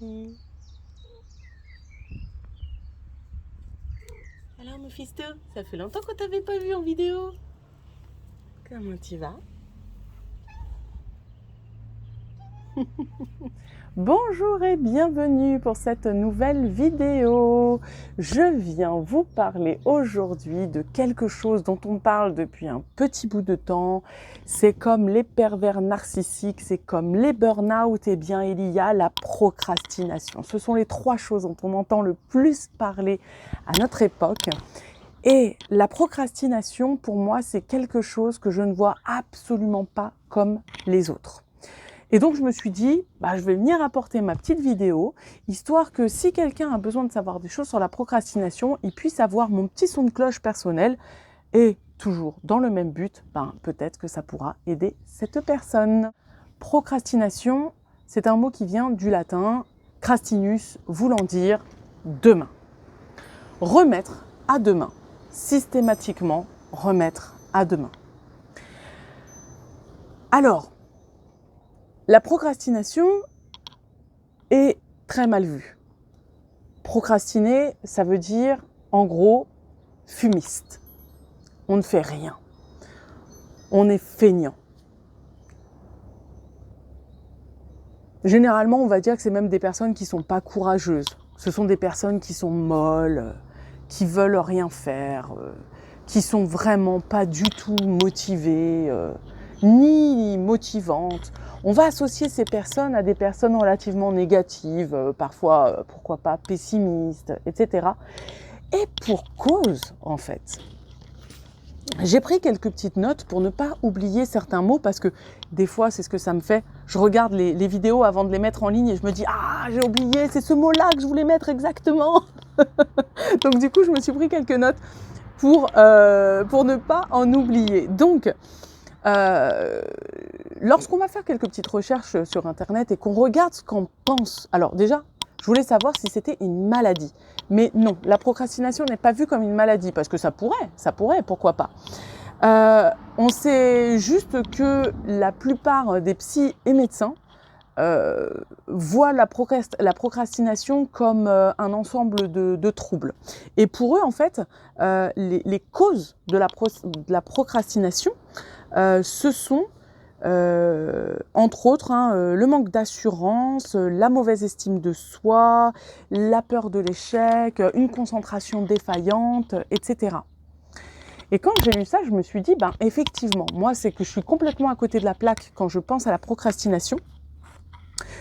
petit. Alors, Mephisto, ça fait longtemps qu'on t'avait pas vu en vidéo. Comment tu vas? Bonjour et bienvenue pour cette nouvelle vidéo. Je viens vous parler aujourd'hui de quelque chose dont on parle depuis un petit bout de temps. C'est comme les pervers narcissiques, c'est comme les burn-out, et bien il y a la procrastination. Ce sont les trois choses dont on entend le plus parler à notre époque. Et la procrastination, pour moi, c'est quelque chose que je ne vois absolument pas comme les autres. Et donc, je me suis dit, je vais venir apporter ma petite vidéo, histoire que si quelqu'un a besoin de savoir des choses sur la procrastination, il puisse avoir mon petit son de cloche personnel. Et toujours dans le même but, peut-être que ça pourra aider cette personne. Procrastination, c'est un mot qui vient du latin crastinus, voulant dire demain. Remettre à demain. Systématiquement remettre à demain. Alors, la procrastination est très mal vue. Procrastiner, ça veut dire, en gros, fumiste. On ne fait rien. On est feignant. Généralement, on va dire que c'est même des personnes qui ne sont pas courageuses. Ce sont des personnes qui sont molles, qui veulent rien faire, qui sont vraiment pas du tout motivées, ni motivantes. On va associer ces personnes à des personnes relativement négatives, parfois, pourquoi pas, pessimistes, etc. Et pour cause, en fait. J'ai pris quelques petites notes pour ne pas oublier certains mots parce que des fois, c'est ce que ça me fait. Je regarde les vidéos avant de les mettre en ligne et je me dis « Ah, j'ai oublié, c'est ce mot-là que je voulais mettre exactement !» Donc du coup, je me suis pris quelques notes pour ne pas en oublier. Donc, lorsqu'on va faire quelques petites recherches sur Internet et qu'on regarde ce qu'on pense, alors déjà, je voulais savoir si c'était une maladie. Mais non, la procrastination n'est pas vue comme une maladie, parce que ça pourrait, pourquoi pas. On sait juste que la plupart des psys et médecins voient la procrastination comme un ensemble de troubles. Et pour eux, en fait, les causes de la procrastination, ce sont entre autres, le manque d'assurance, la mauvaise estime de soi, la peur de l'échec, une concentration défaillante, etc. Et quand j'ai lu ça, je me suis dit, effectivement, moi, c'est que je suis complètement à côté de la plaque quand je pense à la procrastination.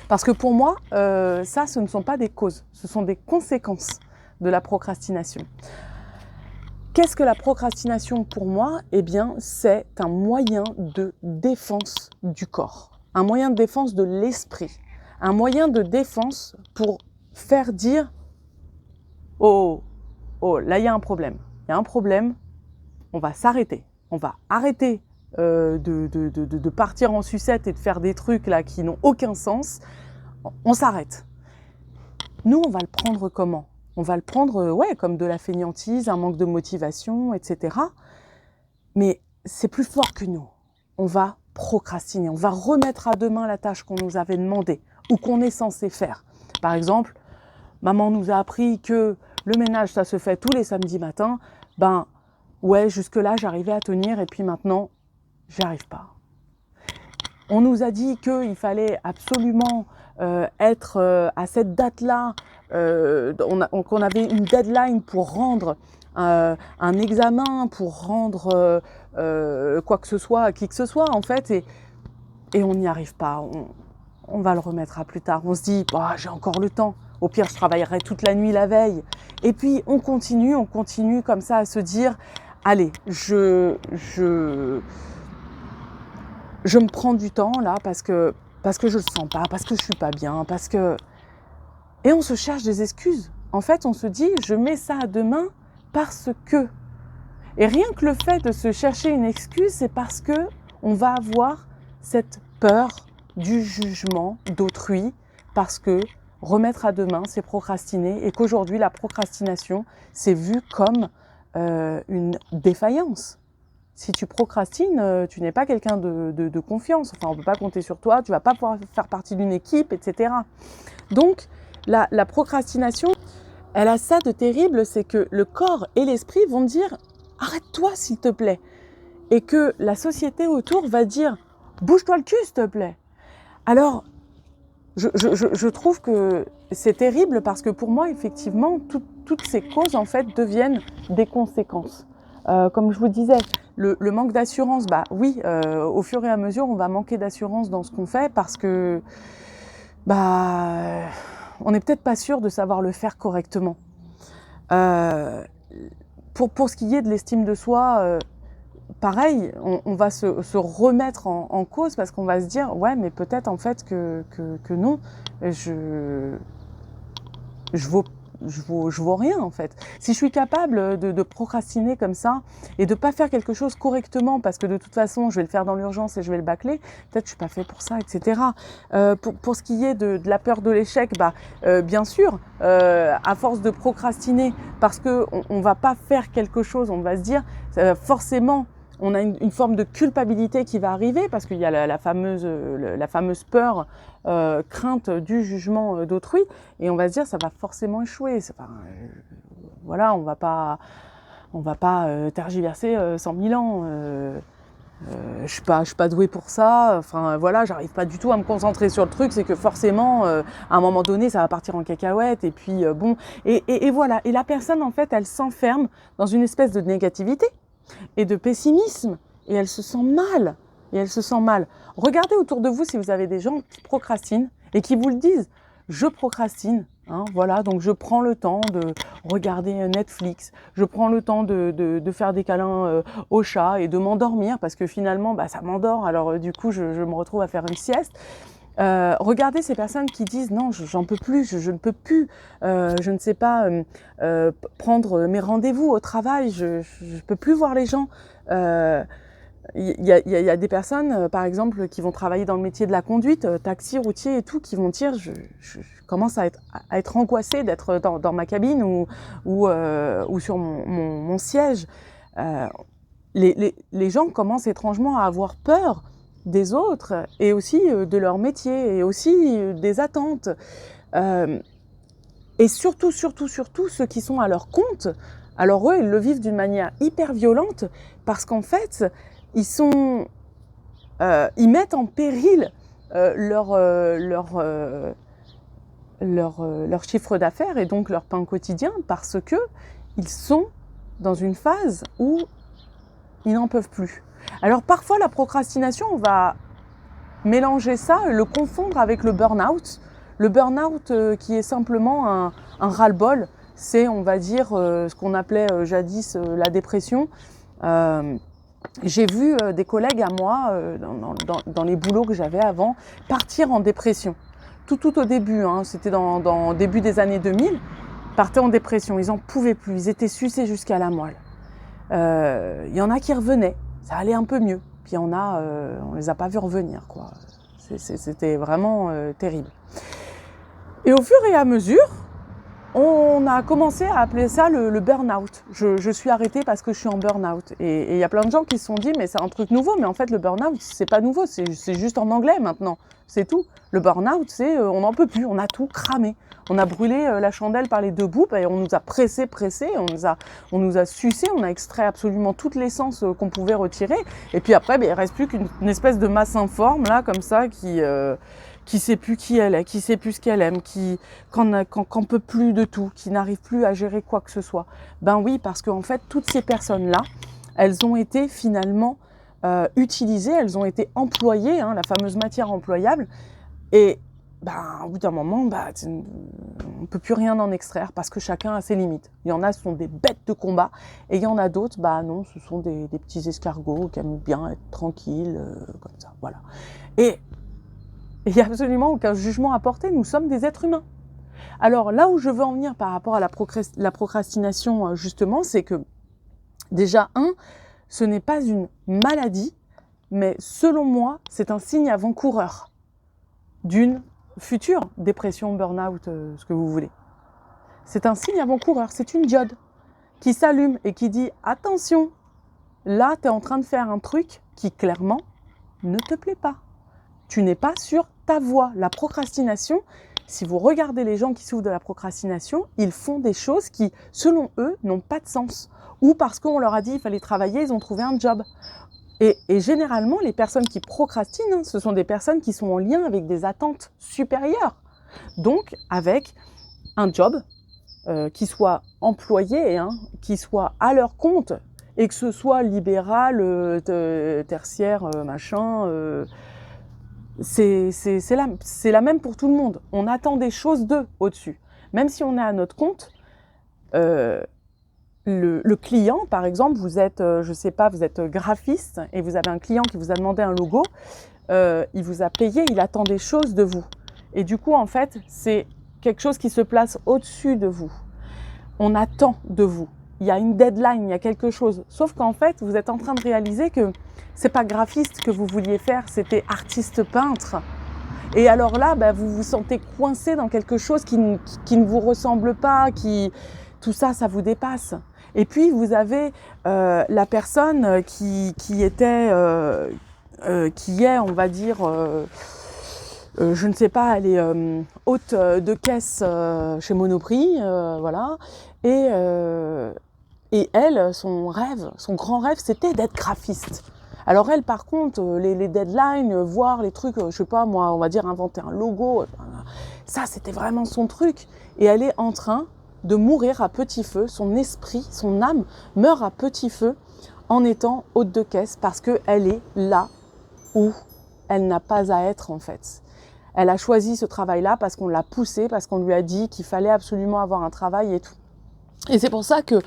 Parce que pour moi, ça, ce ne sont pas des causes, ce sont des conséquences de la procrastination. Qu'est-ce que la procrastination pour moi? Eh bien, c'est un moyen de défense du corps, un moyen de défense de l'esprit, un moyen de défense pour faire dire « Oh, là, il y a un problème. Il y a un problème, on va s'arrêter. On va arrêter de partir en sucette et de faire des trucs là qui n'ont aucun sens. On s'arrête. » Nous, on va le prendre comment? On va le prendre comme de la fainéantise, un manque de motivation, etc. Mais c'est plus fort que nous. On va procrastiner, on va remettre à demain la tâche qu'on nous avait demandée ou qu'on est censé faire. Par exemple, maman nous a appris que le ménage, ça se fait tous les samedis matins. Jusque-là, j'arrivais à tenir et puis maintenant, j'y arrive pas. On nous a dit qu'il fallait absolument être à cette date-là, qu'on avait une deadline pour rendre un examen, pour rendre quoi que ce soit à qui que ce soit, en fait, et on n'y arrive pas. On va le remettre à plus tard. On se dit, j'ai encore le temps. Au pire, je travaillerai toute la nuit la veille. Et puis, on continue comme ça à se dire, allez, je me prends du temps là parce que je le sens pas, parce que je suis pas bien, et on se cherche des excuses. En fait, on se dit, je mets ça à demain parce que. Et rien que le fait de se chercher une excuse, c'est parce que on va avoir cette peur du jugement d'autrui, parce que remettre à demain, c'est procrastiner, et qu'aujourd'hui, la procrastination, c'est vu comme une défaillance. Si tu procrastines, tu n'es pas quelqu'un de confiance. Enfin, on ne peut pas compter sur toi, tu ne vas pas pouvoir faire partie d'une équipe, etc. Donc, La procrastination, elle a ça de terrible, c'est que le corps et l'esprit vont dire « arrête-toi s'il te plaît ». Et que la société autour va dire « bouge-toi le cul s'il te plaît ». Alors, je trouve que c'est terrible parce que pour moi, effectivement, toutes ces causes en fait deviennent des conséquences. Comme je vous disais, le manque d'assurance, bah oui, au fur et à mesure, on va manquer d'assurance dans ce qu'on fait parce que bah on n'est peut-être pas sûr de savoir le faire correctement. Pour ce qui est de l'estime de soi, pareil, on va se remettre en cause parce qu'on va se dire ouais, mais peut-être en fait que non, je vaux rien en fait. Si je suis capable de procrastiner comme ça et de pas faire quelque chose correctement parce que de toute façon je vais le faire dans l'urgence et je vais le bâcler, peut-être je suis pas fait pour ça, etc. Pour ce qui est de la peur de l'échec, bah bien sûr, à force de procrastiner parce que on va pas faire quelque chose, on va se dire forcément on a une forme de culpabilité qui va arriver parce qu'il y a la fameuse peur, crainte du jugement d'autrui, et on va se dire ça va forcément échouer. Voilà, on va pas tergiverser 100 000 ans. Je suis pas douée pour ça. Enfin voilà, j'arrive pas du tout à me concentrer sur le truc. C'est que forcément, à un moment donné, ça va partir en cacahuète. Et puis bon, et voilà. Et la personne en fait, elle s'enferme dans une espèce de négativité et de pessimisme, et elle se sent mal, Regardez autour de vous si vous avez des gens qui procrastinent et qui vous le disent, je procrastine, hein, voilà, donc je prends le temps de regarder Netflix, je prends le temps de faire des câlins au chat et de m'endormir parce que finalement bah, ça m'endort, alors du coup je me retrouve à faire une sieste. Regardez ces personnes qui disent non, j'en peux plus, je ne peux plus, je ne sais pas prendre mes rendez-vous au travail, je peux plus voir les gens. Il y a des personnes, par exemple, qui vont travailler dans le métier de la conduite, taxi, routier et tout, qui vont dire je commence à être angoissée d'être dans ma cabine ou sur mon siège. Les gens commencent étrangement à avoir peur des autres et aussi de leur métier et aussi des attentes. Et surtout, ceux qui sont à leur compte, alors eux, ils le vivent d'une manière hyper violente parce qu'en fait, ils mettent en péril leur chiffre d'affaires et donc leur pain quotidien parce que ils sont dans une phase où ils n'en peuvent plus. Alors parfois la procrastination, on va mélanger ça, le confondre avec le burn-out. Le burn-out qui est simplement un ras-le-bol, c'est on va dire ce qu'on appelait jadis la dépression. J'ai vu des collègues à moi dans les boulots que j'avais avant partir en dépression. Tout au début, hein, c'était dans début des années 2000, partaient en dépression, ils n'en pouvaient plus, ils étaient sucés jusqu'à la moelle. Il y en a qui revenaient, ça allait un peu mieux. Puis il y en a, on les a pas vus revenir, quoi. C'était vraiment terrible. Et au fur et à mesure, on a commencé à appeler ça le burn-out. Je suis arrêtée parce que je suis en burn-out. Et il y a plein de gens qui se sont dit, mais c'est un truc nouveau. Mais en fait, le burn-out, c'est pas nouveau, c'est juste en anglais maintenant. C'est tout. Le burn-out, c'est on n'en peut plus, on a tout cramé. On a brûlé la chandelle par les deux bouts et on nous a pressé, on nous a sucé, on a extrait absolument toute l'essence qu'on pouvait retirer. Et puis après, il ne reste plus qu'une espèce de masse informe, là, comme ça, qui sait plus qui elle est, qui sait plus ce qu'elle aime, qui qu'en peut plus de tout, qui n'arrive plus à gérer quoi que ce soit. Ben oui, parce qu'en fait, toutes ces personnes-là, elles ont été finalement utilisées, elles ont été employées, hein, la fameuse matière employable, et au bout d'un moment, on ne peut plus rien en extraire parce que chacun a ses limites. Il y en a, ce sont des bêtes de combat, et il y en a d'autres, non, ce sont des petits escargots qui aiment bien être tranquilles, comme ça, voilà. Et il n'y a absolument aucun jugement à porter, nous sommes des êtres humains. Alors là où je veux en venir par rapport à la procrastination, justement, c'est que déjà, ce n'est pas une maladie, mais selon moi, c'est un signe avant-coureur d'une future dépression, burn-out, ce que vous voulez. C'est un signe avant-coureur, c'est une diode qui s'allume et qui dit « Attention, là, tu es en train de faire un truc qui, clairement, ne te plaît pas. Tu n'es pas sur ta voie. » La procrastination, si vous regardez les gens qui souffrent de la procrastination, ils font des choses qui, selon eux, n'ont pas de sens. Ou parce qu'on leur a dit qu'il fallait travailler, ils ont trouvé un job. Et généralement, les personnes qui procrastinent, hein, ce sont des personnes qui sont en lien avec des attentes supérieures. Donc, avec un job qui soit employé, hein, qui soit à leur compte, et que ce soit libéral, tertiaire, machin... c'est la même pour tout le monde. On attend des choses d'eux au-dessus. Même si on est à notre compte, le client, par exemple, vous êtes, je sais pas, vous êtes graphiste et vous avez un client qui vous a demandé un logo, il vous a payé, il attend des choses de vous. Et du coup, en fait, c'est quelque chose qui se place au-dessus de vous. On attend de vous. Il y a une deadline, il y a quelque chose. Sauf qu'en fait, vous êtes en train de réaliser que c'est pas graphiste que vous vouliez faire, c'était artiste peintre. Et alors là, bah, vous vous sentez coincé dans quelque chose qui ne vous ressemble pas, tout ça, ça vous dépasse. Et puis, vous avez la personne qui est, on va dire, je ne sais pas, elle est hôte de caisse chez Monoprix, voilà. Et elle, son grand rêve, c'était d'être graphiste. Alors elle, par contre, les deadlines, voir les trucs, je sais pas moi, on va dire inventer un logo, ça c'était vraiment son truc. Et elle est en train de mourir à petit feu, son esprit, son âme meurt à petit feu en étant hôte de caisse parce qu'elle est là où elle n'a pas à être en fait. Elle a choisi ce travail-là parce qu'on l'a poussée, parce qu'on lui a dit qu'il fallait absolument avoir un travail et tout. Et c'est pour ça que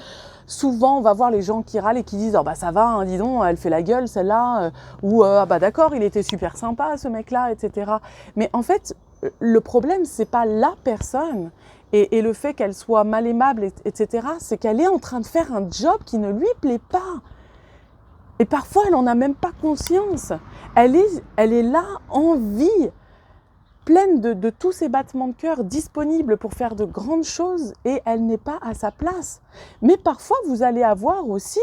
souvent on va voir les gens qui râlent et qui disent « Oh bah ça va, hein, dis donc, elle fait la gueule celle-là » ou « Ah bah d'accord, il était super sympa ce mec-là, etc. » Mais en fait, le problème, c'est pas la personne et le fait qu'elle soit mal aimable, etc. C'est qu'elle est en train de faire un job qui ne lui plaît pas. Et parfois, elle n'en a même pas conscience. Elle est là en vie, pleine de tous ces battements de cœur disponibles pour faire de grandes choses et elle n'est pas à sa place. Mais parfois, vous allez avoir aussi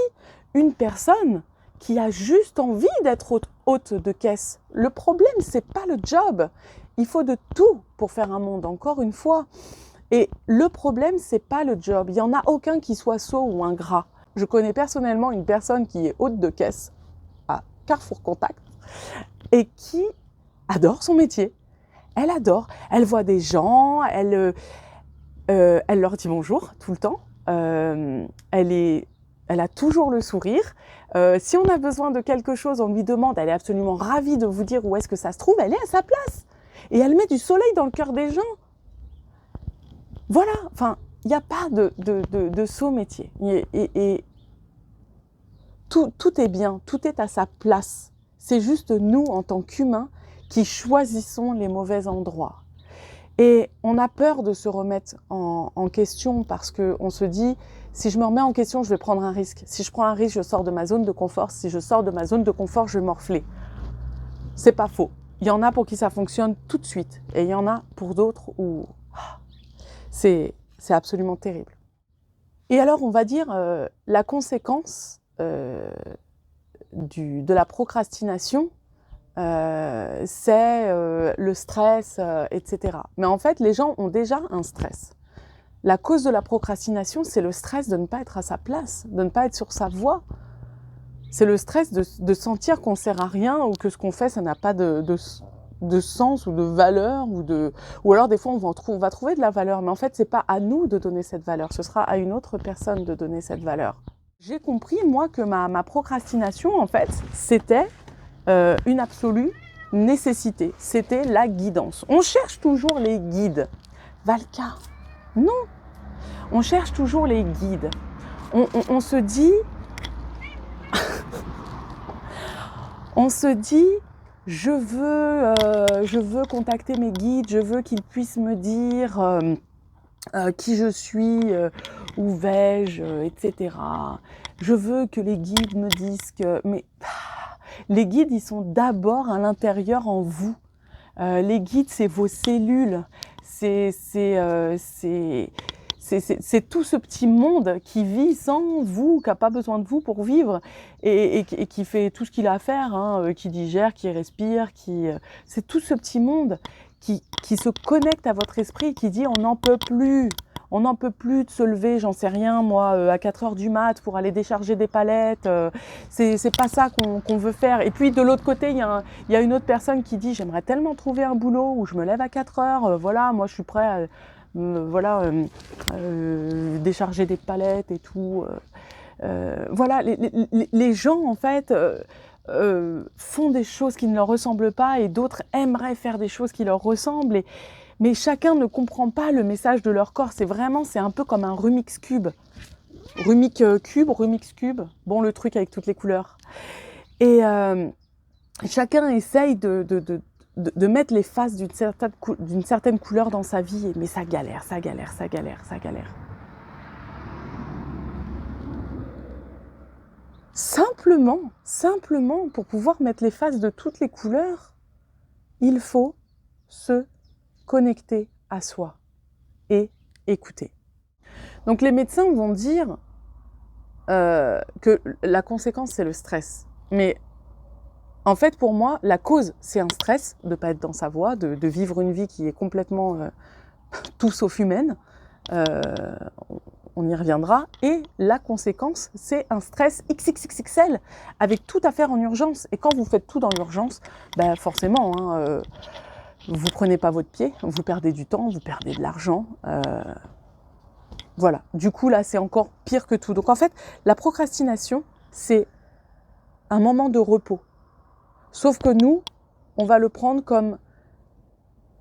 une personne qui a juste envie d'être hôte de caisse. Le problème, c'est pas le job. Il faut de tout pour faire un monde, encore une fois. Et le problème, c'est pas le job. Il n'y en a aucun qui soit sot ou ingrat. Je connais personnellement une personne qui est hôte de caisse à Carrefour Contact et qui adore son métier. Elle adore, elle voit des gens, elle leur dit bonjour tout le temps, elle a toujours le sourire. Si on a besoin de quelque chose, on lui demande, elle est absolument ravie de vous dire où est-ce que ça se trouve, elle est à sa place. Et elle met du soleil dans le cœur des gens. Voilà, enfin, il n'y a pas de sot métier. Et tout est bien, tout est à sa place. C'est juste nous, en tant qu'humains, qui choisissons les mauvais endroits. Et on a peur de se remettre en question parce qu'on se dit, si je me remets en question, je vais prendre un risque. Si je prends un risque, je sors de ma zone de confort. Si je sors de ma zone de confort, je vais morfler. C'est pas faux. Il y en a pour qui ça fonctionne tout de suite. Et il y en a pour d'autres où c'est absolument terrible. Et alors, on va dire, la conséquence de la procrastination, c'est le stress, etc. Mais en fait, les gens ont déjà un stress. La cause de la procrastination, c'est le stress de ne pas être à sa place, de ne pas être sur sa voie. C'est le stress de sentir qu'on ne sert à rien ou que ce qu'on fait, ça n'a pas de sens ou de valeur. Ou alors, des fois, on va trouver de la valeur. Mais en fait, ce n'est pas à nous de donner cette valeur. Ce sera à une autre personne de donner cette valeur. J'ai compris, moi, que ma procrastination, en fait, c'était une absolue nécessité. C'était la guidance. On cherche toujours les guides. Valka, non. On cherche toujours les guides. On se dit... on se dit, je veux contacter mes guides, je veux qu'ils puissent me dire qui je suis, où vais-je, etc. Je veux que les guides me disent que... Mais les guides, ils sont d'abord à l'intérieur en vous. Les guides, c'est vos cellules. C'est tout ce petit monde qui vit sans vous, qui n'a pas besoin de vous pour vivre et qui fait tout ce qu'il a à faire, hein, qui digère, qui respire, c'est tout ce petit monde qui se connecte à votre esprit, qui dit on n'en peut plus. On n'en peut plus de se lever, j'en sais rien, moi, à 4 heures du mat pour aller décharger des palettes. C'est pas ça qu'on veut faire. Et puis, de l'autre côté, il y a une autre personne qui dit j'aimerais tellement trouver un boulot où je me lève à 4 heures. Voilà, moi, je suis prêt à décharger des palettes et tout. Voilà, les gens, en fait, font des choses qui ne leur ressemblent pas et d'autres aimeraient faire des choses qui leur ressemblent. Mais chacun ne comprend pas le message de leur corps. C'est un peu comme un Rubik's Cube. Rubik's Cube. Bon, le truc avec toutes les couleurs. Et chacun essaye de mettre les faces d'une certaine couleur dans sa vie. Mais ça galère. Simplement, pour pouvoir mettre les faces de toutes les couleurs, il faut se connecter à soi et écouter. Donc les médecins vont dire que la conséquence, c'est le stress. Mais en fait, pour moi, la cause, c'est un stress de ne pas être dans sa voie, de vivre une vie qui est complètement tout sauf humaine. On y reviendra. Et la conséquence, c'est un stress XXXXL avec tout à faire en urgence. Et quand vous faites tout dans l'urgence, ben forcément, vous prenez pas votre pied, vous perdez du temps, vous perdez de l'argent. Voilà. Du coup, là, c'est encore pire que tout. Donc, en fait, la procrastination, c'est un moment de repos. Sauf que nous, on va le prendre comme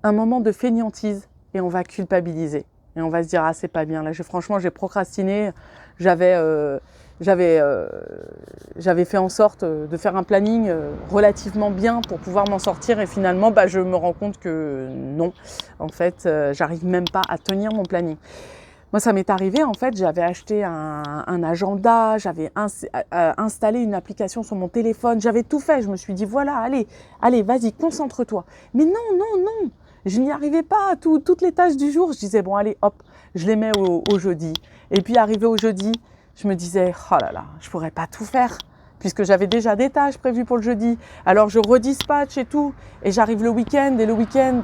un moment de fainéantise et on va culpabiliser. Et on va se dire, ah, c'est pas bien. Là, franchement, j'ai procrastiné. J'avais fait en sorte de faire un planning relativement bien pour pouvoir m'en sortir. Et finalement, je me rends compte que non. En fait, j'arrive même pas à tenir mon planning. Moi, ça m'est arrivé, en fait, j'avais acheté un agenda, j'avais installé une application sur mon téléphone, j'avais tout fait. Je me suis dit, voilà, allez, vas-y, concentre-toi. Mais non, je n'y arrivais pas. Toutes les tâches du jour, je disais, bon, allez, hop, je les mets au jeudi. Et puis, arrivé au jeudi, je me disais, oh là là, je pourrais pas tout faire, puisque j'avais déjà des tâches prévues pour le jeudi. Alors, je redispatche et tout, et j'arrive le week-end, et le week-end,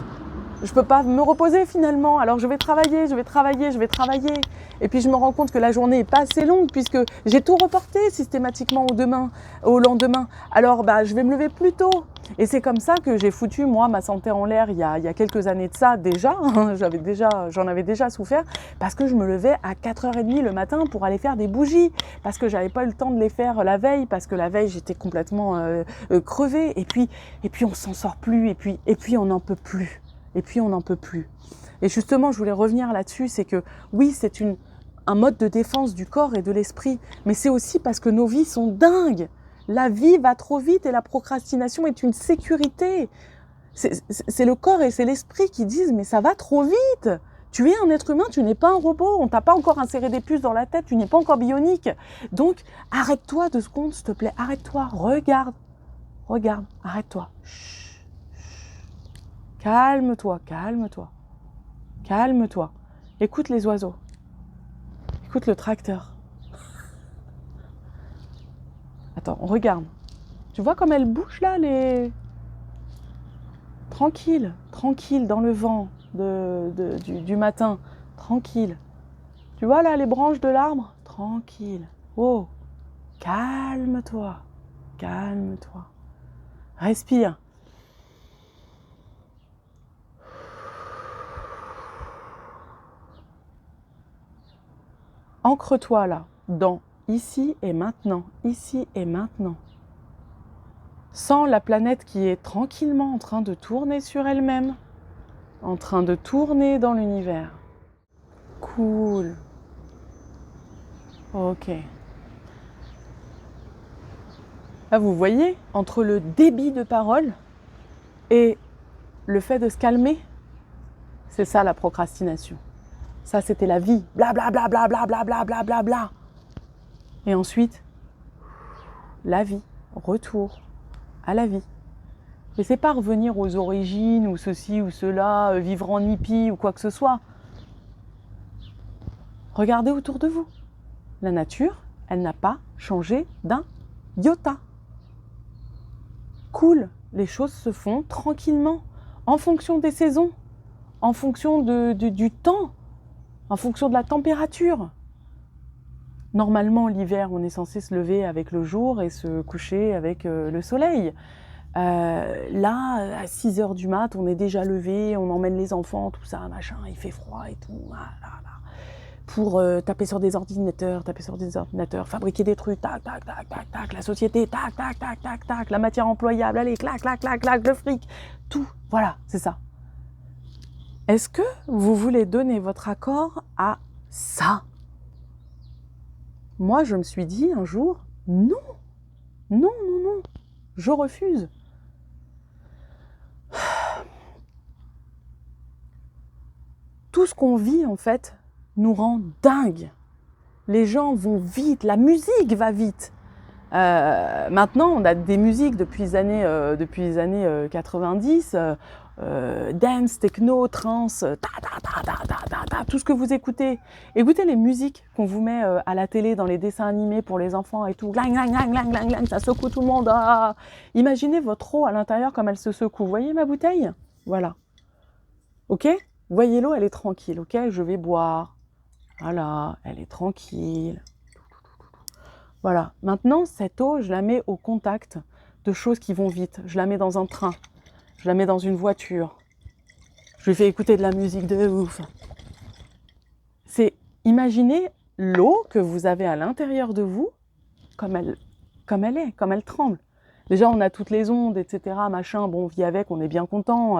je peux pas me reposer finalement, alors je vais travailler. Et puis je me rends compte que la journée est pas assez longue puisque j'ai tout reporté systématiquement au lendemain. Alors je vais me lever plus tôt. Et c'est comme ça que j'ai foutu moi ma santé en l'air il y a quelques années de ça déjà. J'en avais déjà souffert parce que je me levais à 4h30 le matin pour aller faire des bougies, parce que j'avais pas eu le temps de les faire la veille, parce que la veille j'étais complètement crevée. Et puis on s'en sort plus. Et puis on n'en peut plus. Et justement, je voulais revenir là-dessus, c'est que oui, c'est un mode de défense du corps et de l'esprit, mais c'est aussi parce que nos vies sont dingues. La vie va trop vite et la procrastination est une sécurité. C'est le corps et c'est l'esprit qui disent « mais ça va trop vite !» Tu es un être humain, tu n'es pas un robot, on t'a pas encore inséré des puces dans la tête, tu n'es pas encore bionique. Donc, arrête-toi 2 secondes, s'il te plaît, arrête-toi, regarde, arrête-toi. Chut. Calme-toi. Écoute les oiseaux. Écoute le tracteur. Attends, regarde. Tu vois comme elles bougent là, Tranquille dans le vent du matin. Tranquille. Tu vois là les branches de l'arbre? Tranquille. Oh, calme-toi. Respire. Ancre-toi là, dans ici et maintenant. Sens la planète qui est tranquillement en train de tourner sur elle-même, en train de tourner dans l'univers. Cool. Ok. Là, vous voyez, entre le débit de parole et le fait de se calmer, c'est ça la procrastination. Ça, c'était la vie. Bla bla bla bla bla bla bla bla bla bla. Et ensuite, la vie. Retour à la vie. Et c'est pas revenir aux origines ou ceci ou cela, vivre en hippie ou quoi que ce soit. Regardez autour de vous. La nature, elle n'a pas changé d'un iota. Cool. Les choses se font tranquillement, en fonction des saisons, en fonction du temps, en fonction de la température. Normalement, l'hiver, on est censé se lever avec le jour et se coucher avec le soleil. Là, à 6 heures du mat, on est déjà levé, on emmène les enfants, tout ça, machin, il fait froid et tout. Pour taper sur des ordinateurs, fabriquer des trucs, tac, tac, tac, tac, tac, la société, tac, tac, tac, tac, tac, la matière employable, allez, clac, clac, clac, clac, le fric, tout, voilà, c'est ça. Est-ce que vous voulez donner votre accord à ça? Moi, je me suis dit un jour, non, non, non, non, je refuse. Tout ce qu'on vit, en fait, nous rend dingue. Les gens vont vite, la musique va vite. Maintenant, on a des musiques depuis les années 90, dance, techno, trance, tout ce que vous écoutez. Écoutez les musiques qu'on vous met à la télé dans les dessins animés pour les enfants et tout. Glang, glang, glang, glang, glang, glang, ça secoue tout le monde. Ah. Imaginez votre eau à l'intérieur comme elle se secoue. Vous voyez ma bouteille? Voilà. Ok? Voyez l'eau, elle est tranquille. Ok? Je vais boire. Voilà, elle est tranquille. Voilà. Maintenant, cette eau, je la mets au contact de choses qui vont vite. Je la mets dans un train. Je la mets dans une voiture. Je lui fais écouter de la musique de ouf. C'est imaginez l'eau que vous avez à l'intérieur de vous, comme elle tremble. Déjà, on a toutes les ondes, etc., machin. Bon, on vit avec, on est bien content.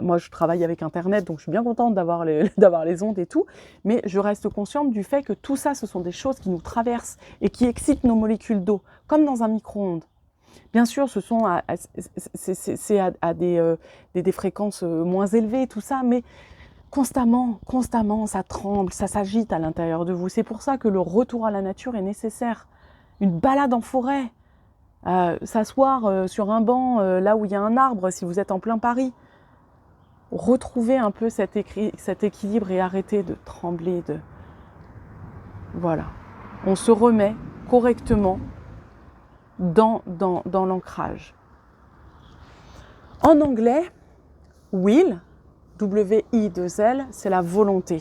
Moi, je travaille avec Internet, donc je suis bien contente d'avoir les ondes et tout. Mais je reste consciente du fait que tout ça, ce sont des choses qui nous traversent et qui excitent nos molécules d'eau, comme dans un micro-ondes. Bien sûr, ce sont à des fréquences moins élevées, tout ça, mais constamment, ça tremble, ça s'agite à l'intérieur de vous. C'est pour ça que le retour à la nature est nécessaire. Une balade en forêt, s'asseoir sur un banc là où il y a un arbre, si vous êtes en plein Paris. Retrouvez un peu cet équilibre et arrêtez de trembler. Voilà. On se remet correctement dans l'ancrage. En anglais, will, W-I-2-L, c'est la volonté.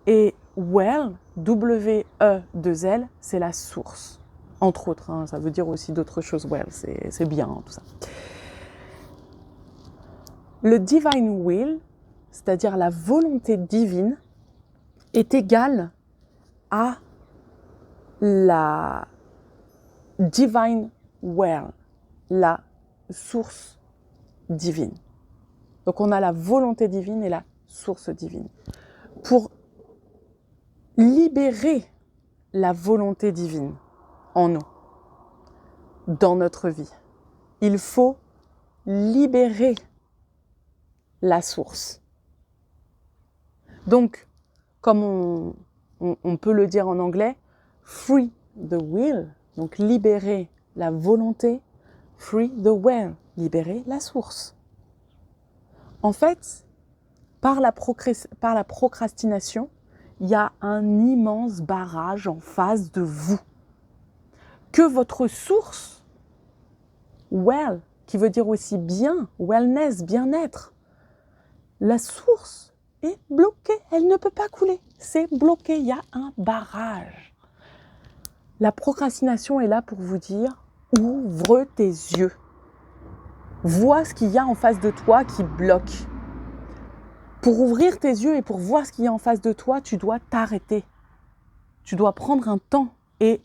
Et well, W-E-2-L, c'est la source. Entre autres, hein, ça veut dire aussi d'autres choses. Well, c'est bien, hein, tout ça. Le divine will, c'est-à-dire la volonté divine, est égale à la divine well, la source divine. Donc on a la volonté divine et la source divine. Pour libérer la volonté divine en nous, dans notre vie, il faut libérer la source. Donc, comme on peut le dire en anglais, free the will, donc libérer la volonté, free the well, libérer la source. En fait, par la procrastination, il y a un immense barrage en face de vous. Que votre source, well, qui veut dire aussi bien, wellness, bien-être, la source est bloquée, elle ne peut pas couler, c'est bloqué, il y a un barrage. La procrastination est là pour vous dire, ouvre tes yeux. Vois ce qu'il y a en face de toi qui bloque. Pour ouvrir tes yeux et pour voir ce qu'il y a en face de toi, tu dois t'arrêter. Tu dois prendre un temps et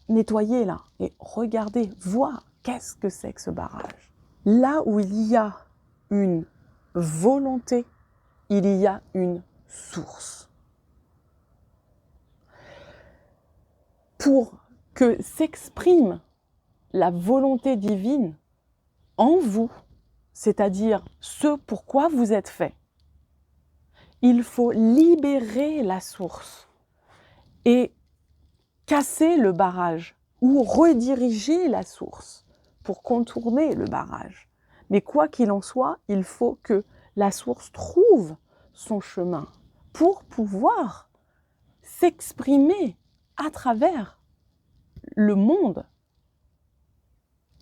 nettoyer là, et regarder, voir qu'est-ce que c'est que ce barrage. Là où il y a une volonté, il y a une source. Pour que s'exprime la volonté divine en vous, c'est-à-dire ce pourquoi vous êtes fait, il faut libérer la source et casser le barrage ou rediriger la source pour contourner le barrage. Mais quoi qu'il en soit, il faut que la source trouve son chemin pour pouvoir s'exprimer à travers le monde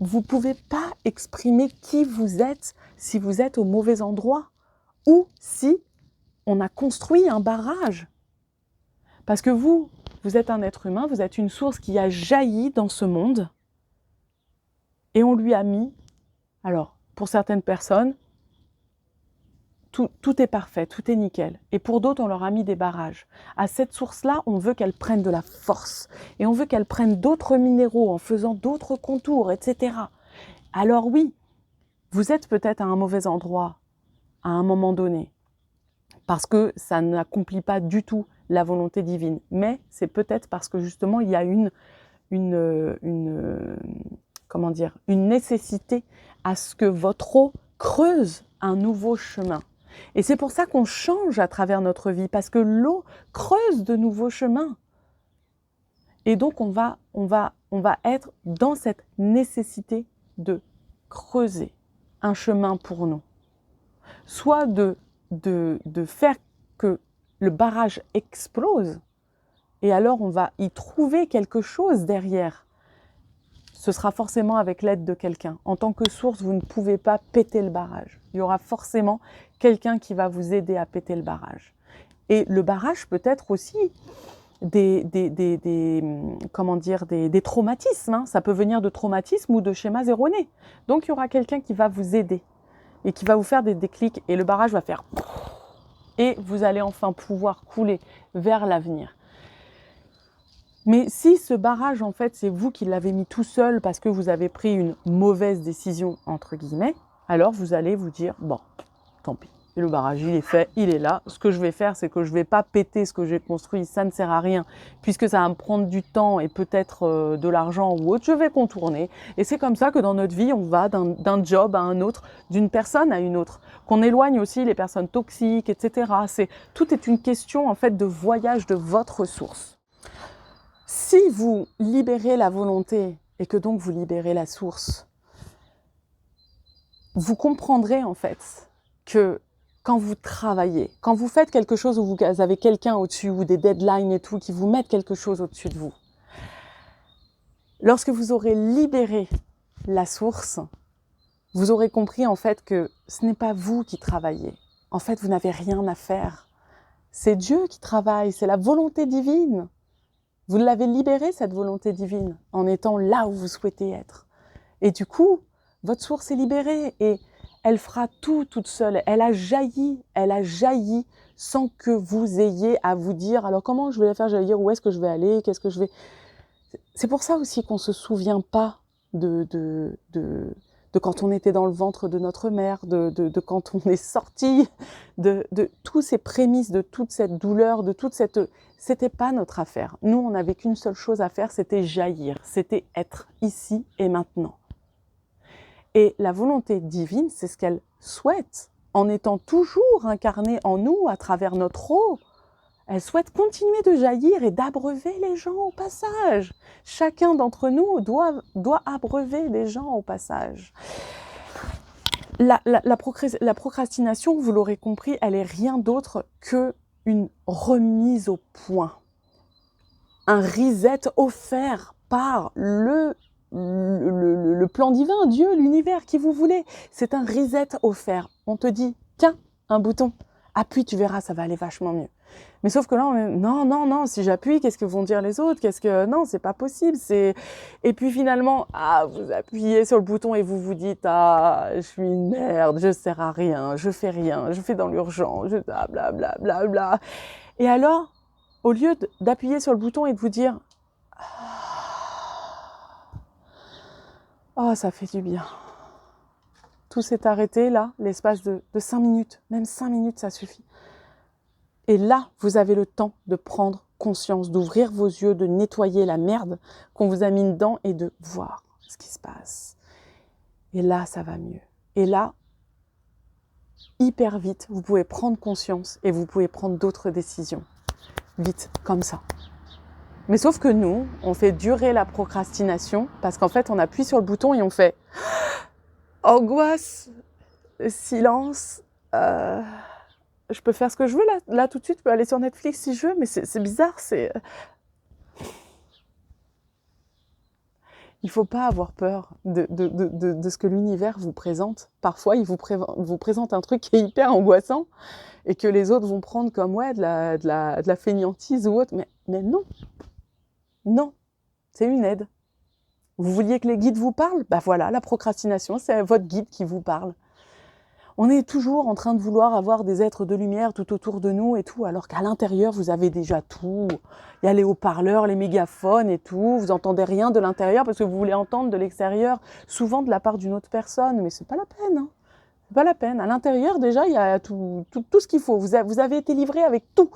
vous ne pouvez pas exprimer qui vous êtes si vous êtes au mauvais endroit ou si on a construit un barrage. Parce que vous êtes un être humain, vous êtes une source qui a jailli dans ce monde et on lui a mis, alors pour certaines personnes, tout est parfait, tout est nickel. Et pour d'autres, on leur a mis des barrages. À cette source-là, on veut qu'elle prenne de la force. Et on veut qu'elle prenne d'autres minéraux en faisant d'autres contours, etc. Alors oui, vous êtes peut-être à un mauvais endroit à un moment donné, parce que ça n'accomplit pas du tout la volonté divine. Mais c'est peut-être parce que justement, il y a une nécessité à ce que votre eau creuse un nouveau chemin. Et c'est pour ça qu'on change à travers notre vie, parce que l'eau creuse de nouveaux chemins. Et donc on va être dans cette nécessité de creuser un chemin pour nous. Soit de faire que le barrage explose, et alors on va y trouver quelque chose derrière. Ce sera forcément avec l'aide de quelqu'un. En tant que source, vous ne pouvez pas péter le barrage. Il y aura forcément quelqu'un qui va vous aider à péter le barrage. Et le barrage peut être aussi des traumatismes. Hein. Ça peut venir de traumatismes ou de schémas erronés. Donc il y aura quelqu'un qui va vous aider et qui va vous faire des déclics. Et le barrage va faire... Et vous allez enfin pouvoir couler vers l'avenir. Mais si ce barrage, en fait, c'est vous qui l'avez mis tout seul parce que vous avez pris une mauvaise décision, entre guillemets, alors vous allez vous dire, bon, tant pis, le barrage, il est fait, il est là. Ce que je vais faire, c'est que je ne vais pas péter ce que j'ai construit, ça ne sert à rien, puisque ça va me prendre du temps et peut-être de l'argent ou autre, je vais contourner. Et c'est comme ça que dans notre vie, on va d'un job à un autre, d'une personne à une autre, qu'on éloigne aussi les personnes toxiques, etc. Tout est une question, en fait, de voyage de votre source. Si vous libérez la volonté et que donc vous libérez la source, vous comprendrez en fait que quand vous travaillez, quand vous faites quelque chose où vous avez quelqu'un au-dessus ou des deadlines et tout qui vous mettent quelque chose au-dessus de vous, lorsque vous aurez libéré la source, vous aurez compris en fait que ce n'est pas vous qui travaillez. En fait, vous n'avez rien à faire. C'est Dieu qui travaille, c'est la volonté divine. Vous l'avez libérée, cette volonté divine, en étant là où vous souhaitez être. Et du coup, votre source est libérée et elle fera tout toute seule. Elle a jailli sans que vous ayez à vous dire « alors comment je vais la faire jaillir, où est-ce que je vais aller, qu'est-ce que je vais… » C'est pour ça aussi qu'on ne se souvient pas de quand on était dans le ventre de notre mère, de quand on est sorti, de tous ces prémices, de toute cette douleur, de toute cette… C'était pas notre affaire. Nous, on n'avait qu'une seule chose à faire, c'était jaillir, c'était être ici et maintenant. Et la volonté divine, c'est ce qu'elle souhaite, en étant toujours incarnée en nous à travers notre eau. Elle souhaite continuer de jaillir et d'abreuver les gens au passage. Chacun d'entre nous doit abreuver les gens au passage. La procrastination, vous l'aurez compris, elle est rien d'autre qu'une remise au point. Un reset offert par le plan divin, Dieu, l'univers, qui vous voulez. C'est un reset offert. On te dit, tiens, un bouton, appuie, tu verras, ça va aller vachement mieux. Mais sauf que là, on est, non, si j'appuie, qu'est-ce que vont dire les autres? Non, c'est pas possible. Et puis finalement, vous appuyez sur le bouton et vous vous dites, je suis une merde, je sers à rien, je fais rien, je fais dans l'urgence, blablabla. Et alors, au lieu d'appuyer sur le bouton et de vous dire, ça fait du bien. Tout s'est arrêté là, l'espace de 5 minutes. Même 5 minutes, ça suffit. Et là, vous avez le temps de prendre conscience, d'ouvrir vos yeux, de nettoyer la merde qu'on vous a mis dedans et de voir ce qui se passe. Et là, ça va mieux. Et là, hyper vite, vous pouvez prendre conscience et vous pouvez prendre d'autres décisions. Vite, comme ça. Mais sauf que nous, on fait durer la procrastination parce qu'en fait, on appuie sur le bouton et on fait angoisse, silence, je peux faire ce que je veux là tout de suite, je peux aller sur Netflix si je veux, mais c'est bizarre, Il faut pas avoir peur de ce que l'univers vous présente. Parfois, il vous présente un truc qui est hyper angoissant et que les autres vont prendre comme ouais, de la fainéantise ou autre. Mais non, non, c'est une aide. Vous vouliez que les guides vous parlent? Bah voilà, la procrastination, c'est votre guide qui vous parle. On est toujours en train de vouloir avoir des êtres de lumière tout autour de nous et tout, alors qu'à l'intérieur, vous avez déjà tout. Il y a les haut-parleurs, les mégaphones et tout. Vous entendez rien de l'intérieur parce que vous voulez entendre de l'extérieur, souvent de la part d'une autre personne. Mais c'est pas la peine, hein. C'est pas la peine. À l'intérieur, déjà, il y a tout ce qu'il faut. Vous avez été livré avec tous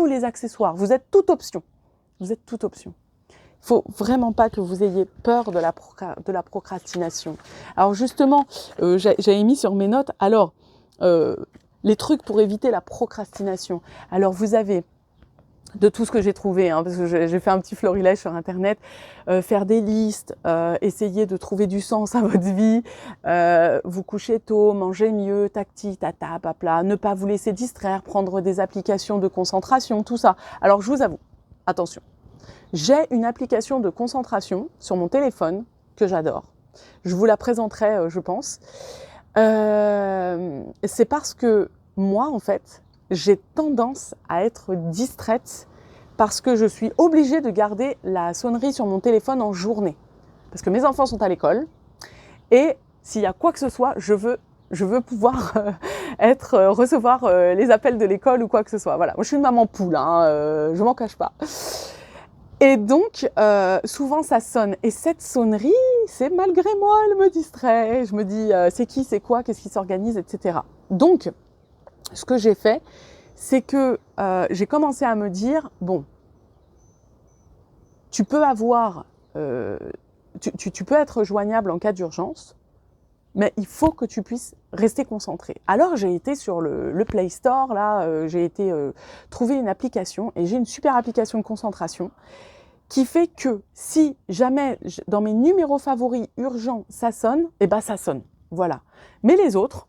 les accessoires. Vous êtes toute option. Vous êtes toute option. Il faut vraiment pas que vous ayez peur de la procrastination. Alors justement, j'avais mis sur mes notes, alors, les trucs pour éviter la procrastination. Alors vous avez, de tout ce que j'ai trouvé, hein, parce que j'ai fait un petit florilège sur Internet, faire des listes, essayer de trouver du sens à votre vie, vous coucher tôt, manger mieux, tacti, tata, papla, ne pas vous laisser distraire, prendre des applications de concentration, tout ça. Alors je vous avoue, attention. J'ai une application de concentration sur mon téléphone que j'adore. Je vous la présenterai, je pense. C'est parce que moi, en fait, j'ai tendance à être distraite parce que je suis obligée de garder la sonnerie sur mon téléphone en journée. Parce que mes enfants sont à l'école et s'il y a quoi que ce soit, je veux pouvoir recevoir les appels de l'école ou quoi que ce soit. Voilà, moi je suis une maman poule, hein, je m'en cache pas. Et donc, souvent ça sonne. Et cette sonnerie, c'est malgré moi, elle me distrait. Je me dis, c'est qui, c'est quoi, qu'est-ce qui s'organise, etc. Donc, ce que j'ai fait, c'est que j'ai commencé à me dire, bon, tu peux avoir, tu peux être joignable en cas d'urgence, mais il faut que tu puisses rester concentré. Alors j'ai été sur le Play Store, là, j'ai été trouver une application, et j'ai une super application de concentration, qui fait que si jamais dans mes numéros favoris urgents ça sonne, eh ben ça sonne, voilà. Mais les autres,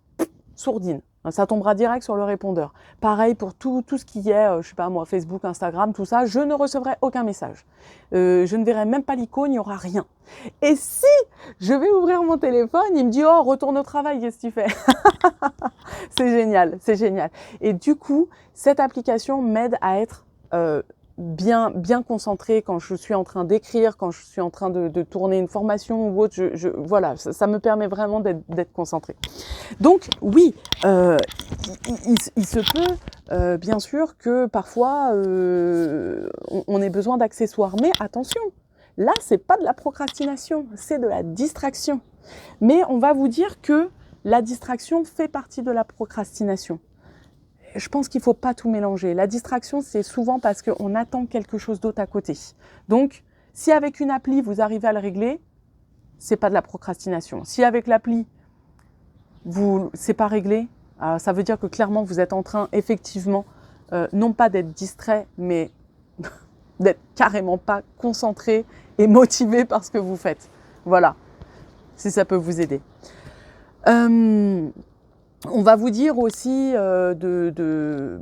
sourdine, ça tombera direct sur le répondeur. Pareil pour tout ce qui est, je sais pas moi, Facebook, Instagram, tout ça, je ne recevrai aucun message. Je ne verrai même pas l'icône, il n'y aura rien. Et si je vais ouvrir mon téléphone, il me dit « Oh, retourne au travail, qu'est-ce que tu fais ?» C'est génial, c'est génial. Et du coup, cette application m'aide à être bien concentrée quand je suis en train d'écrire, quand je suis en train de tourner une formation ou autre. Voilà, ça me permet vraiment d'être concentrée. Donc oui, il se peut bien sûr que parfois on ait besoin d'accessoires, mais attention, là c'est pas de la procrastination, c'est de la distraction. Mais on va vous dire que la distraction fait partie de la procrastination. Je pense qu'il ne faut pas tout mélanger. La distraction, c'est souvent parce qu'on attend quelque chose d'autre à côté. Donc, si avec une appli, vous arrivez à le régler, c'est pas de la procrastination. Si avec l'appli, c'est pas réglé, ça veut dire que clairement, vous êtes en train, effectivement, non pas d'être distrait, mais d'être carrément pas concentré et motivé par ce que vous faites. Voilà, si ça peut vous aider. On va vous dire aussi de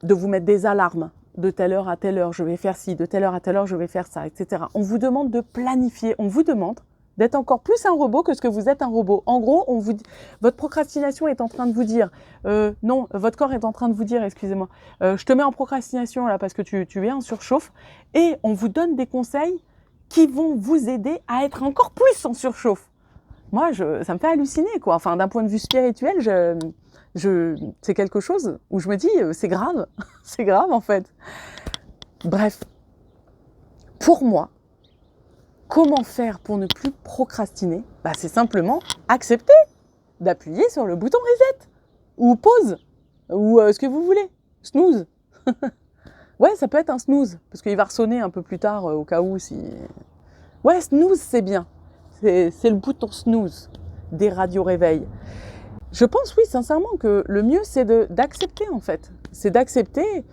vous mettre des alarmes. De telle heure à telle heure, je vais faire ci. De telle heure à telle heure, je vais faire ça, etc. On vous demande de planifier. On vous demande d'être encore plus un robot que ce que vous êtes un robot. En gros, votre procrastination est en train de vous dire... non, votre corps est en train de vous dire, excusez-moi, je te mets en procrastination là parce que tu es en surchauffe. Et on vous donne des conseils qui vont vous aider à être encore plus en surchauffe. Moi, ça me fait halluciner, quoi. Enfin, d'un point de vue spirituel, c'est quelque chose où je me dis, c'est grave. C'est grave, en fait. Bref. Pour moi, comment faire pour ne plus procrastiner? Bah, c'est simplement accepter d'appuyer sur le bouton reset. Ou pause. Ou ce que vous voulez. Snooze. Ouais, ça peut être un snooze. Parce qu'il va ressonner un peu plus tard, au cas où si... Ouais, snooze, c'est bien. C'est le bouton snooze des radios réveil. Je pense, oui, sincèrement, que le mieux, c'est d'accepter, en fait. C'est d'accepter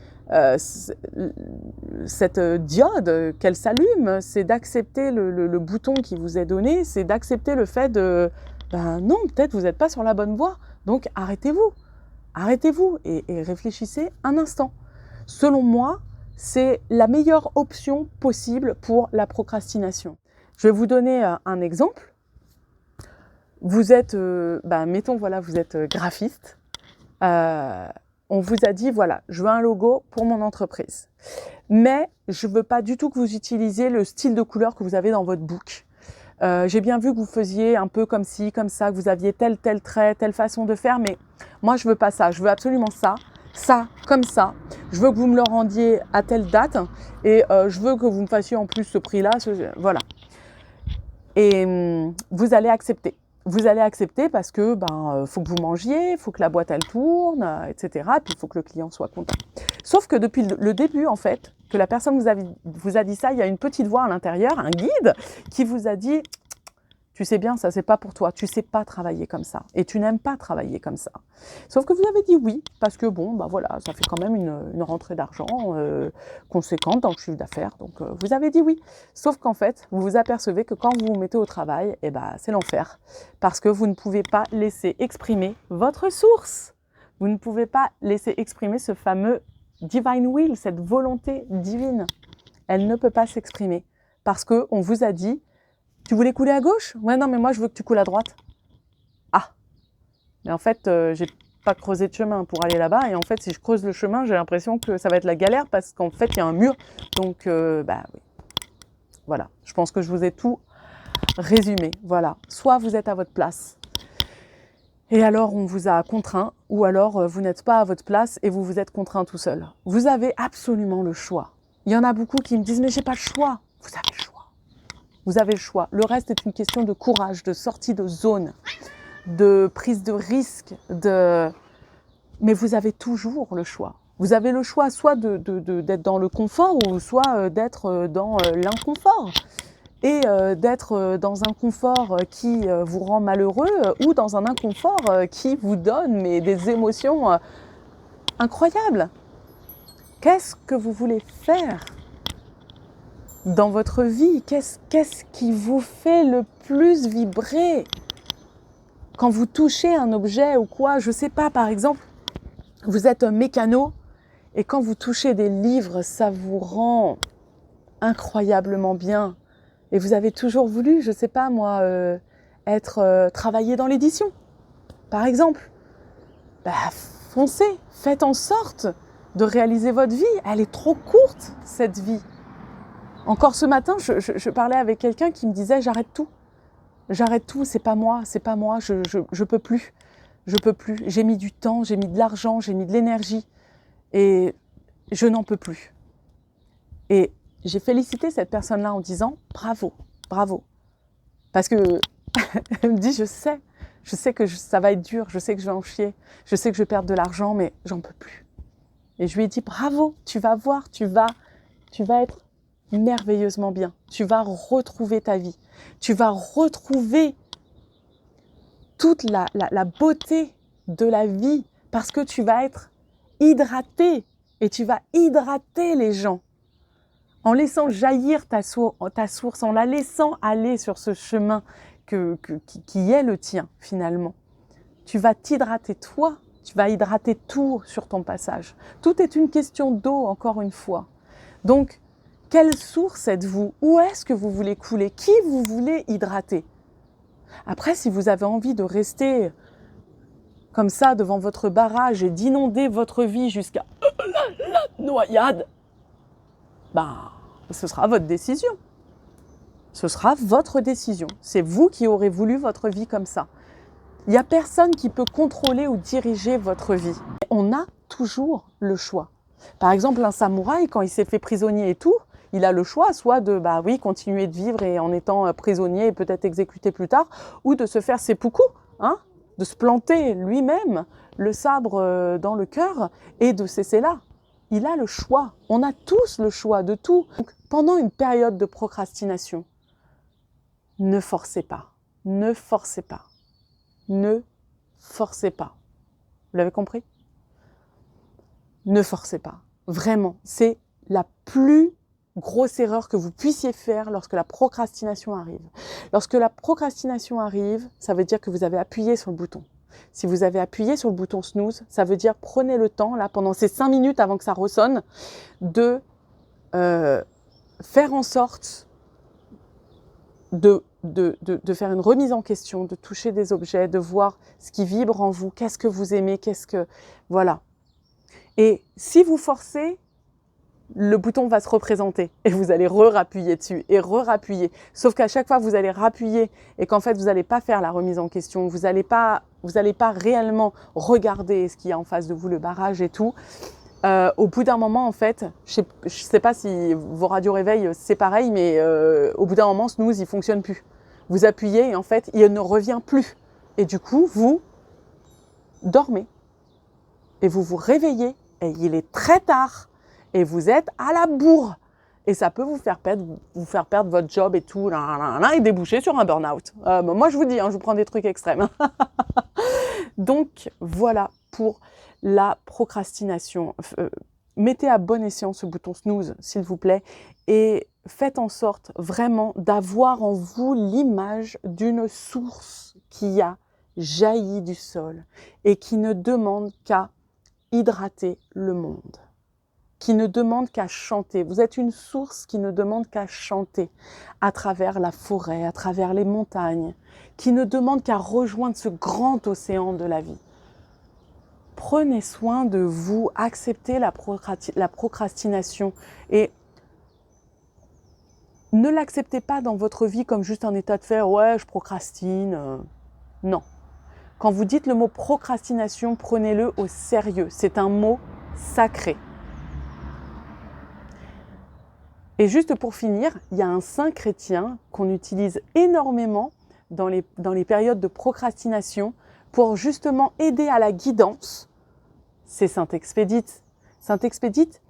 cette diode, qu'elle s'allume. C'est d'accepter le bouton qui vous est donné. C'est d'accepter le fait de... Ben non, peut-être vous n'êtes pas sur la bonne voie. Donc, arrêtez-vous. Arrêtez-vous et réfléchissez un instant. Selon moi, c'est la meilleure option possible pour la procrastination. Je vais vous donner un exemple. Vous êtes, mettons, voilà, vous êtes graphiste. On vous a dit, voilà, je veux un logo pour mon entreprise. Mais je ne veux pas du tout que vous utilisiez le style de couleur que vous avez dans votre book. J'ai bien vu que vous faisiez un peu comme ci, comme ça, que vous aviez tel trait, telle façon de faire, mais moi, je veux pas ça. Je veux absolument ça, comme ça. Je veux que vous me le rendiez à telle date et je veux que vous me fassiez en plus ce prix-là. Voilà. Et vous allez accepter. Vous allez accepter parce que faut que vous mangiez, il faut que la boîte elle tourne, etc. Puis il faut que le client soit content. Sauf que depuis le début, en fait, que la personne vous a dit ça, il y a une petite voix à l'intérieur, un guide, qui vous a dit « Tu sais bien, ça c'est pas pour toi, tu sais pas travailler comme ça et tu n'aimes pas travailler comme ça. » Sauf que vous avez dit oui, parce que voilà, ça fait quand même une rentrée d'argent conséquente dans le chiffre d'affaires. Donc vous avez dit oui. Sauf qu'en fait, vous vous apercevez que quand vous vous mettez au travail, c'est l'enfer. Parce que vous ne pouvez pas laisser exprimer votre source. Vous ne pouvez pas laisser exprimer ce fameux divine will, cette volonté divine. Elle ne peut pas s'exprimer. Parce qu'on vous a dit, tu voulais couler à gauche? Ouais, non, mais moi, je veux que tu coules à droite. Ah! Mais en fait, j'ai pas creusé de chemin pour aller là-bas. Et en fait, si je creuse le chemin, j'ai l'impression que ça va être la galère parce qu'en fait, il y a un mur. Donc, oui. Voilà. Je pense que je vous ai tout résumé. Voilà. Soit vous êtes à votre place et alors on vous a contraint, ou alors vous n'êtes pas à votre place et vous vous êtes contraint tout seul. Vous avez absolument le choix. Il y en a beaucoup qui me disent « mais j'ai pas le choix ». Vous avez le choix. Vous avez le choix. Le reste est une question de courage, de sortie de zone, de prise de risque, mais vous avez toujours le choix. Vous avez le choix soit d'être dans le confort ou soit d'être dans l'inconfort. Et d'être dans un confort qui vous rend malheureux ou dans un inconfort qui vous donne des émotions incroyables. Qu'est-ce que vous voulez faire dans votre vie? Qu'est-ce qui vous fait le plus vibrer? Quand vous touchez un objet ou quoi, je ne sais pas, par exemple, vous êtes un mécano et quand vous touchez des livres, ça vous rend incroyablement bien. Et vous avez toujours voulu, je ne sais pas moi, travailler dans l'édition, par exemple. Foncez, faites en sorte de réaliser votre vie. Elle est trop courte, cette vie. Encore ce matin, je parlais avec quelqu'un qui me disait « j'arrête tout, c'est pas moi, je peux plus, j'ai mis du temps, j'ai mis de l'argent, j'ai mis de l'énergie et je n'en peux plus. » Et j'ai félicité cette personne-là en disant « bravo, bravo ». Parce que elle me dit « je sais que ça va être dur, je sais que je vais en chier, je sais que je vais perdre de l'argent, mais j'en peux plus. » Et je lui ai dit « bravo, tu vas voir, tu vas être merveilleusement bien. Tu vas retrouver ta vie. Tu vas retrouver toute la beauté de la vie parce que tu vas être hydraté et tu vas hydrater les gens en laissant jaillir ta source, en la laissant aller sur ce chemin qui est le tien finalement. Tu vas t'hydrater toi, tu vas hydrater tout sur ton passage. Tout est une question d'eau, encore une fois. Donc, quelle source êtes-vous? Où est-ce que vous voulez couler? Qui vous voulez hydrater? Après, si vous avez envie de rester comme ça devant votre barrage et d'inonder votre vie jusqu'à la noyade, ce sera votre décision. Ce sera votre décision. C'est vous qui aurez voulu votre vie comme ça. Il n'y a personne qui peut contrôler ou diriger votre vie. On a toujours le choix. Par exemple, un samouraï, quand il s'est fait prisonnier et tout, il a le choix soit de continuer de vivre et en étant prisonnier et peut-être exécuté plus tard, ou de se faire seppuku, de se planter lui-même le sabre dans le cœur et de cesser là. Il a le choix. On a tous le choix de tout. Donc, pendant une période de procrastination, ne forcez pas. Ne forcez pas. Ne forcez pas. Vous l'avez compris? Ne forcez pas. Vraiment, c'est la plus grosse erreur que vous puissiez faire lorsque la procrastination arrive. Lorsque la procrastination arrive, ça veut dire que vous avez appuyé sur le bouton. Si vous avez appuyé sur le bouton snooze, ça veut dire prenez le temps, là, pendant ces 5 minutes avant que ça ressonne, de faire en sorte de faire une remise en question, de toucher des objets, de voir ce qui vibre en vous, qu'est-ce que vous aimez, voilà. Et si vous forcez, le bouton va se représenter et vous allez rappuyer dessus et rappuyer. Sauf qu'à chaque fois, vous allez rappuyer et qu'en fait, vous n'allez pas faire la remise en question, vous n'allez pas réellement regarder ce qu'il y a en face de vous, le barrage et tout. Au bout d'un moment, en fait, je sais pas si vos radios réveil c'est pareil, mais au bout d'un moment, snooze, il fonctionne plus. Vous appuyez et en fait, il ne revient plus. Et du coup, vous dormez et vous vous réveillez et il est très tard. Et vous êtes à la bourre. Et ça peut vous faire perdre votre job et tout, et déboucher sur un burn-out. Moi, je vous dis, je vous prends des trucs extrêmes. Donc, voilà pour la procrastination. Mettez à bon escient ce bouton snooze, s'il vous plaît, et faites en sorte vraiment d'avoir en vous l'image d'une source qui a jailli du sol et qui ne demande qu'à hydrater le monde. Qui ne demande qu'à chanter. Vous êtes une source qui ne demande qu'à chanter à travers la forêt, à travers les montagnes, qui ne demande qu'à rejoindre ce grand océan de la vie. Prenez soin de vous, acceptez la procrastination et ne l'acceptez pas dans votre vie comme juste un état de fait, ouais, je procrastine. Non. Quand vous dites le mot procrastination, prenez-le au sérieux. C'est un mot sacré. Et juste pour finir, il y a un saint chrétien qu'on utilise énormément dans les périodes de procrastination pour justement aider à la guidance. C'est saint Expédite. Saint Expédite,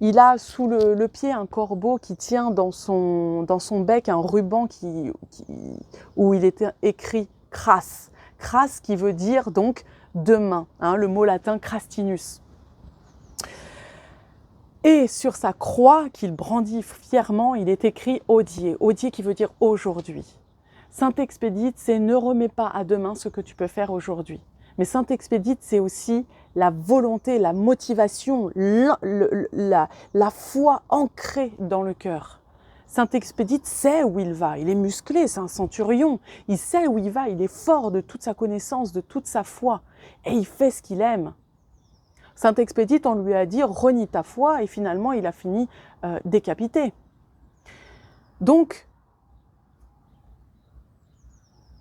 il a sous le pied un corbeau qui tient dans son bec un ruban où il était écrit « cras ». « Cras » qui veut dire donc « demain », le mot latin « crastinus ». Et sur sa croix qu'il brandit fièrement, il est écrit « Hodie ». Hodie qui veut dire « aujourd'hui ». Saint Expédite, c'est « ne remets pas à demain ce que tu peux faire aujourd'hui ». Mais Saint Expédite, c'est aussi la volonté, la motivation, la foi ancrée dans le cœur. Saint Expédite sait où il va, il est musclé, c'est un centurion, il sait où il va, il est fort de toute sa connaissance, de toute sa foi, et il fait ce qu'il aime. Saint Expédite, on lui a dit « renie ta foi » et finalement il a fini décapité. Donc,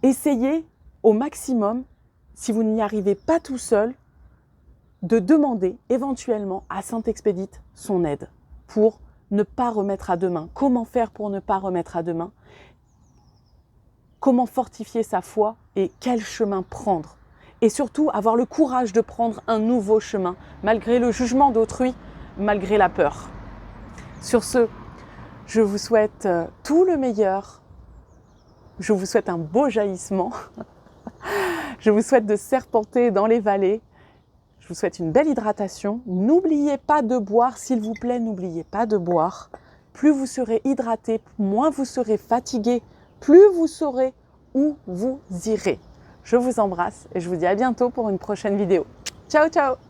essayez au maximum, si vous n'y arrivez pas tout seul, de demander éventuellement à Saint Expédite son aide pour ne pas remettre à demain. Comment faire pour ne pas remettre à demain? Comment fortifier sa foi et quel chemin prendre? Et surtout, avoir le courage de prendre un nouveau chemin, malgré le jugement d'autrui, malgré la peur. Sur ce, je vous souhaite tout le meilleur. Je vous souhaite un beau jaillissement. Je vous souhaite de serpenter dans les vallées. Je vous souhaite une belle hydratation. N'oubliez pas de boire, s'il vous plaît, n'oubliez pas de boire. Plus vous serez hydraté, moins vous serez fatigué, plus vous saurez où vous irez. Je vous embrasse et je vous dis à bientôt pour une prochaine vidéo. Ciao, ciao!